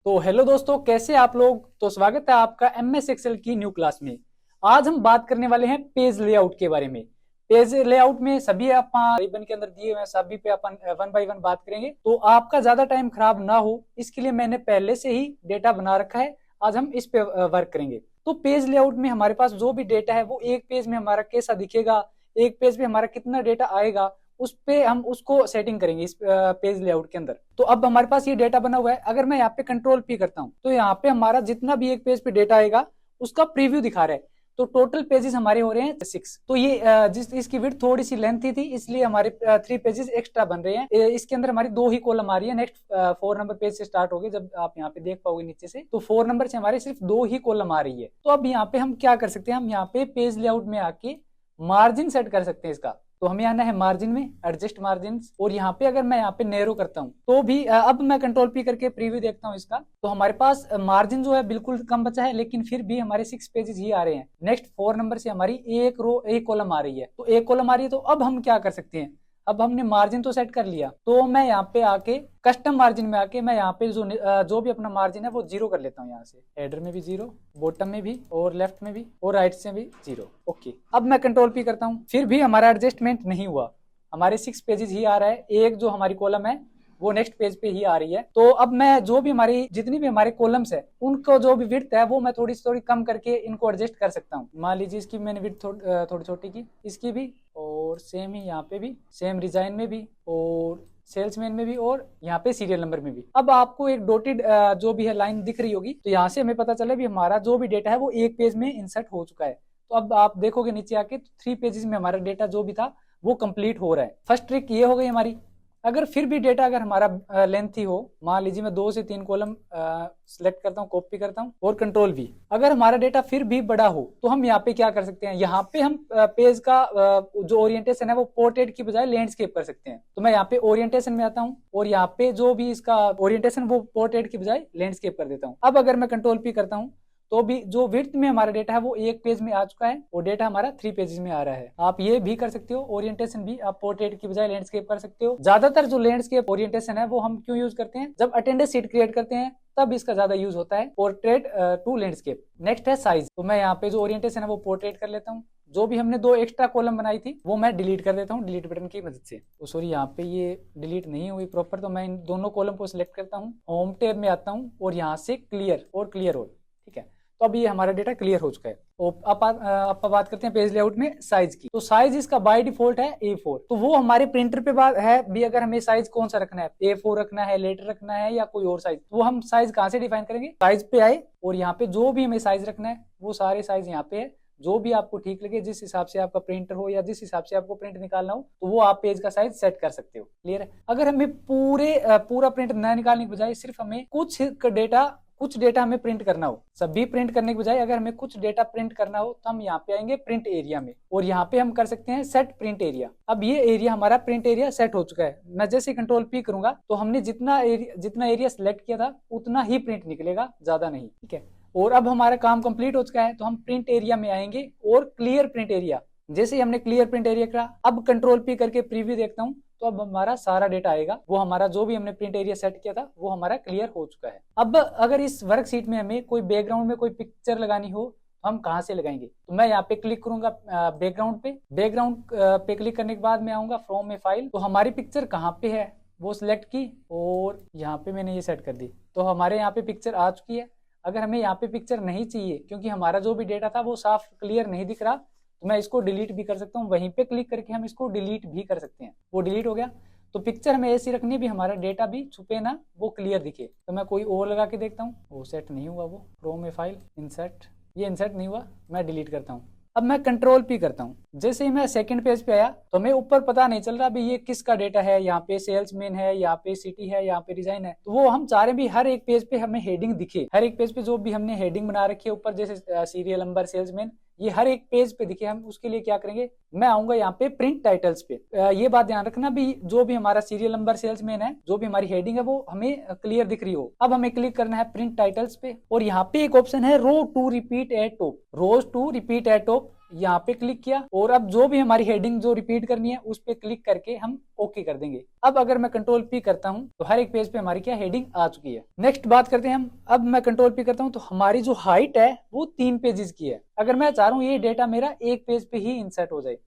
तो हेलो दोस्तों, कैसे आप लोग। तो स्वागत है आपका एमएस एक्सेल की न्यू क्लास में। आज हम बात करने वाले हैं पेज लेआउट के बारे में। पेज लेआउट में सभी अपन रिबन के अंदर दिए हुए हैं, सभी पे अपन वन बाय वन बात करेंगे। तो आपका ज्यादा टाइम खराब ना हो, इसके लिए मैंने पहले से ही डेटा बना रखा है। आज हम इस पे वर्क करेंगे। तो पेज लेआउट में हमारे पास जो भी डेटा है वो एक पेज में हमारा कैसा दिखेगा, एक पेज पे हमारा कितना डेटा आएगा, उस पे हम उसको सेटिंग करेंगे इस पेज लेआउट के अंदर। तो अब हमारे पास ये डेटा बना हुआ है। अगर मैं यहाँ पे कंट्रोल पी करता हूँ तो यहाँ पे हमारा जितना भी एक पेज पे डेटा आएगा उसका प्रीव्यू दिखा रहा है। तो टोटल पेजेस हमारे हो रहे हैं 6। तो ये जिस इसकी विड्थ थोड़ी सी लेंथी थी, इसलिए हमारे 3 पेजेस एक्स्ट्रा बन रहे हैं। इसके अंदर हमारी 2 ही कॉलम आ रही है। नेक्स्ट 4 नंबर पेज से स्टार्ट होगी, जब आप यहाँ पे देख पाओगे नीचे से, तो 4 नंबर से हमारे सिर्फ 2 ही कॉलम आ रही है। तो अब यहाँ पे हम क्या कर सकते हैं, हम यहाँ पे पेज लेआउट में आके मार्जिन सेट कर सकते हैं इसका। तो हमें आना है मार्जिन में, एडजस्ट मार्जिन, और यहाँ पे अगर मैं यहाँ पे नैरो करता हूँ तो भी अब मैं कंट्रोल पी करके प्रीव्यू देखता हूँ इसका, तो हमारे पास मार्जिन जो है बिल्कुल कम बचा है, लेकिन फिर भी हमारे 6 पेजेस ही आ रहे हैं। नेक्स्ट 4 नंबर से हमारी एक रो एक कॉलम आ रही है, तो एक कॉलम आ रही है। तो अब हम क्या कर सकते हैं, अब हमने मार्जिन तो सेट कर लिया, तो मैं यहाँ पे आके कस्टम मार्जिन में आके मैं यहाँ पे जो भी अपना मार्जिन है वो 0 कर लेता हूँ। यहाँ से हेडर में भी 0, बॉटम में भी, और लेफ्ट में भी, और राइट से भी 0। ओके, अब मैं कंट्रोल पी करता हूँ, फिर भी हमारा एडजस्टमेंट नहीं हुआ। हमारे 6 पेजेस ही आ रहा है, एक जो हमारी कॉलम है वो नेक्स्ट पेज पे ही आ रही है। तो अब मैं जो भी हमारी जितनी भी हमारे कॉलम्स है उनको जो भी विड्थ है वो मैं थोड़ी कम करके इनको एडजस्ट कर सकता हूँ। मान लीजिए इसकी मैंने विड्थ थोड़ी छोटी की, इसकी भी, और सेम ही यहाँ पे भी, सेम डिजाइन में भी, और सेल्समैन में भी, और यहाँ पे सीरियल नंबर में भी। अब आपको एक डॉटेड जो भी है लाइन दिख रही होगी, तो यहाँ से हमें पता चला भी हमारा जो भी डेटा है वो एक पेज में इंसर्ट हो चुका है। तो अब आप देखोगे नीचे आके 3 पेजेस में हमारा डेटा जो भी था वो कंप्लीट हो रहा है। फर्स्ट ट्रिक ये हो गई हमारी। अगर फिर भी डेटा अगर हमारा लेंथी हो, मान लीजिए मैं 2 से 3 कॉलम सिलेक्ट करता हूँ, कॉपी करता हूँ और कंट्रोल वी, अगर हमारा डेटा फिर भी बड़ा हो तो हम यहाँ पे क्या कर सकते हैं, यहाँ पे हम पेज का जो ओरिएंटेशन है वो पोर्ट्रेट की बजाय लैंडस्केप कर सकते हैं। तो मैं यहाँ पे ओरिएंटेशन में आता हूँ और यहाँ पे जो भी इसका ओरिएंटेशन वो पोर्ट्रेट की बजाय लैंडस्केप कर देता हूँ। अब अगर मैं कंट्रोल पी करता हूँ तो भी जो विड्थ में हमारा डेटा है वो एक पेज में आ चुका है, वो डेटा हमारा 3 पेजेस में आ रहा है। आप ये भी कर सकते हो, ओरिएंटेशन भी आप पोर्ट्रेट की बजाय लैंडस्केप कर सकते हो। ज्यादातर जो लैंडस्केप ओरिएंटेशन है वो हम क्यों यूज करते हैं, जब अटेंडेंस शीट क्रिएट करते हैं तब इसका ज्यादा यूज होता है, पोर्ट्रेट टू लैंडस्केप। नेक्स्ट है साइज। तो मैं यहाँ पे जो ओरिएंटेशन है वो पोर्ट्रेट कर लेता हूँ। जो भी हमने 2 एक्स्ट्रा कॉलम बनाई थी वो मैं डिलीट कर देता हूँ डिलीट बटन की मदद से। तो सॉरी, यहाँ पे ये डिलीट नहीं हुई प्रॉपर, तो मैं इन दोनों कॉलम को सिलेक्ट करता हूँ, होम टैब में आता हूँ और यहाँ से क्लियर और क्लियर ऑल। ठीक है, तो अब ये हमारा डेटा क्लियर हो चुका है। अब आप बात करते हैं पेज लेआउट में साइज की। तो साइज इसका बाय डिफॉल्ट है A4। तो वो हमारे प्रिंटर पे बात है भी, अगर हमें साइज कौन सा रखना है, A4 रखना है, लेटर रखना है, या कोई और साइज, वो हम साइज कहाँ से डिफाइन करेंगे, साइज पे आए और यहाँ पे जो भी हमें साइज रखना है वो सारे साइज यहाँ पे है। जो भी आपको ठीक लगे, जिस हिसाब से आपका प्रिंटर हो या जिस हिसाब से आपको प्रिंट निकालना हो, तो वो आप पेज का साइज सेट कर सकते हो। क्लियर है। अगर हमें पूरा प्रिंट न निकालने के बजाय सिर्फ हमें कुछ डेटा हमें प्रिंट करना हो, सभी प्रिंट करने के बजाय अगर हमें कुछ डेटा प्रिंट करना हो, तो हम यहाँ पे आएंगे प्रिंट एरिया में, और यहाँ पे हम कर सकते हैं सेट प्रिंट एरिया। अब ये एरिया हमारा प्रिंट एरिया सेट हो चुका है। मैं जैसे कंट्रोल पी करूंगा तो हमने जितना एरिया सिलेक्ट किया था उतना ही प्रिंट निकलेगा, ज्यादा नहीं। ठीक है, और अब हमारा काम कंप्लीट हो चुका है, तो हम प्रिंट एरिया में आएंगे और क्लियर प्रिंट एरिया। जैसे ही हमने क्लियर प्रिंट एरिया करा, अब कंट्रोल पी करके प्रीव्यू देखता हूँ, तो अब हमारा सारा डेटा आएगा, वो हमारा जो भी हमने प्रिंट एरिया सेट किया था वो हमारा क्लियर हो चुका है। अब अगर इस वर्कशीट में हमें कोई बैकग्राउंड में कोई पिक्चर लगानी हो तो हम कहाँ से लगाएंगे, तो मैं यहाँ पे क्लिक करूंगा बैकग्राउंड पे क्लिक करने के बाद मैं आऊंगा फ्रॉम में फाइल। तो हमारी पिक्चर कहाँ पे है वो सिलेक्ट की और यहाँ पे मैंने ये सेट कर दी, तो हमारे यहाँ पे पिक्चर आ चुकी है। अगर हमें यहाँ पे पिक्चर नहीं चाहिए क्योंकि हमारा जो भी डेटा था वो साफ क्लियर नहीं दिख रहा, तो मैं इसको डिलीट भी कर सकता हूँ। वहीं पे क्लिक करके हम इसको डिलीट भी कर सकते हैं, वो डिलीट हो गया। तो पिक्चर हमें ऐसी रखनी है भी हमारा डेटा भी छुपे ना, वो क्लियर दिखे। तो मैं कोई और लगा के देखता हूँ, वो सेट नहीं हुआ, वो क्रोम में फाइल इंसर्ट, ये इंसर्ट नहीं हुआ, मैं डिलीट करता हूँ। अब मैं कंट्रोल पी करता हूँ, जैसे ही मैं सेकंड पेज पे आया तो हमें ऊपर पता नहीं चल रहा भी ये किसका डेटा है, यहाँ पे सेल्समैन है, यहाँ पे सिटी है, यहाँ पे डिजाइन है। तो वो हम चाह रहे भी हर एक पेज पे हमें हेडिंग दिखे, हर एक पेज पे जो भी हमने हेडिंग बना रखी है ऊपर, जैसे सीरियल नंबर, सेल्समैन, ये हर एक पेज पे दिखे। हम उसके लिए क्या करेंगे, मैं आऊंगा यहाँ पे प्रिंट टाइटल्स पे। ये बात ध्यान रखना भी जो भी हमारा सीरियल नंबर, सेल्समैन है, जो भी हमारी हेडिंग है वो हमें क्लियर दिख रही हो। अब हमें क्लिक करना है प्रिंट टाइटल्स पे, और यहाँ पे एक ऑप्शन है row to repeat at top, rows to repeat at top. यहाँ पे क्लिक किया और अब जो भी हमारी हेडिंग जो रिपीट करनी है उस पे क्लिक करके हम ओके कर देंगे। अब अगर मैं कंट्रोल पी करता हूँ तो हर एक पेज पे हमारी क्या हेडिंग आ चुकी है। नेक्स्ट बात करते हैं हम। अब मैं कंट्रोल पी करता हूँ तो हमारी जो हाइट है वो 3 पेजेस की है। अगर मैं चाह रहा हूँ ये डेटा मेरा एक पेज पे ही इंसर्ट हो जाए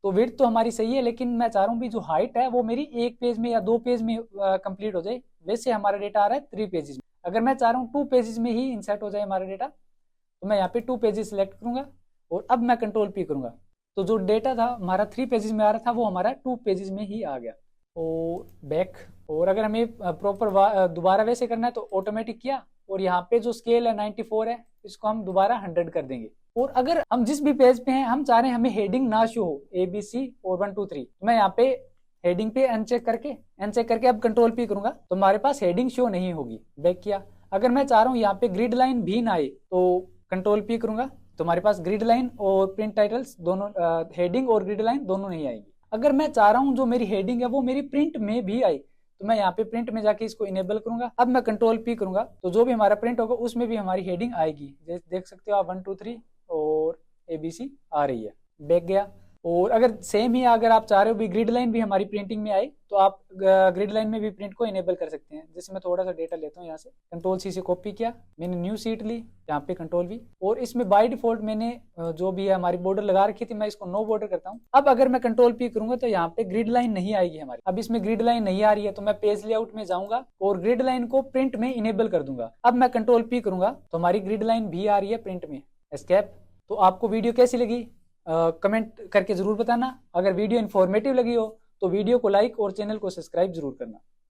तो विड्थ तो हमारी सही है, लेकिन मैं चाह रहा हूँ भी जो हाइट है वो मेरी एक पेज में या 2 पेज में कंप्लीट हो जाए। वैसे हमारा डेटा आ रहा है 3 पेजेस में। अगर मैं चाह रहा हूँ 2 पेजेस में ही इंसर्ट हो जाए हमारा डेटा तो मैं यहाँ पे 2 पेजेस सिलेक्ट करूंगा और अब मैं कंट्रोल पी करूंगा तो जो डेटा था हमारा 3 पेजेस में आ रहा था वो हमारा 2 पेजेस में ही आ गया। और बैक, और अगर हमें प्रॉपर दोबारा वैसे करना है तो ऑटोमेटिक किया और यहाँ पे जो स्केल है 94 है इसको हम दोबारा 100 कर देंगे। और अगर हम जिस भी पेज पे हैं हम चाह रहे हैं हमें हेडिंग ना शो हो ABC और 1 2 3 तो मैं यहाँ पे हेडिंग पे अनचेक करके अब कंट्रोल पी करूंगा तो हमारे पास हेडिंग शो नहीं होगी। बैक किया। अगर मैं चाह रहा हूँ यहाँ पे ग्रिड लाइन भी ना आए तो कंट्रोल पी करूंगा तो हमारे पास ग्रिड लाइन और प्रिंट टाइटल्स दोनों हेडिंग और ग्रिड लाइन दोनों नहीं आएगी। अगर मैं चाह रहा हूँ जो मेरी हेडिंग है वो मेरी प्रिंट में भी आई तो मैं यहाँ पे प्रिंट में जाके इसको इनेबल करूंगा। अब मैं कंट्रोल पी करूंगा तो जो भी हमारा प्रिंट होगा उसमें भी हमारी हेडिंग आएगी। जैसे देख सकते हो आप 1 2 3 और ABC आ रही है। बैक गया। और अगर सेम ही अगर आप चाह रहे हो भी ग्रिड लाइन भी हमारी प्रिंटिंग में आए तो आप ग्रिड लाइन में भी प्रिंट को इनेबल कर सकते हैं। जैसे मैं थोड़ा सा डेटा लेता हूँ यहाँ से, कंट्रोल C से कॉपी किया, मैंने न्यू सीट ली, यहाँ पे कंट्रोल V और इसमें बाय डिफॉल्ट मैंने जो भी है हमारी बॉर्डर लगा रखी थी मैं इसको नो बॉर्डर करता हूँ। अब अगर मैं कंट्रोल P करूंगा तो यहाँ पे ग्रिड लाइन नहीं आएगी हमारी। अब इसमें ग्रिड लाइन नहीं आ रही है तो मैं पेज लेआउट में जाऊंगा और ग्रिड लाइन को प्रिंट में इनेबल कर दूंगा। अब मैं कंट्रोल P करूंगा तो हमारी ग्रिड लाइन भी आ रही है प्रिंट में। एस्केप। तो आपको वीडियो कैसी लगी कमेंट करके जरूर बताना। अगर वीडियो इन्फॉर्मेटिव लगी हो तो वीडियो को लाइक और चैनल को सब्सक्राइब जरूर करना।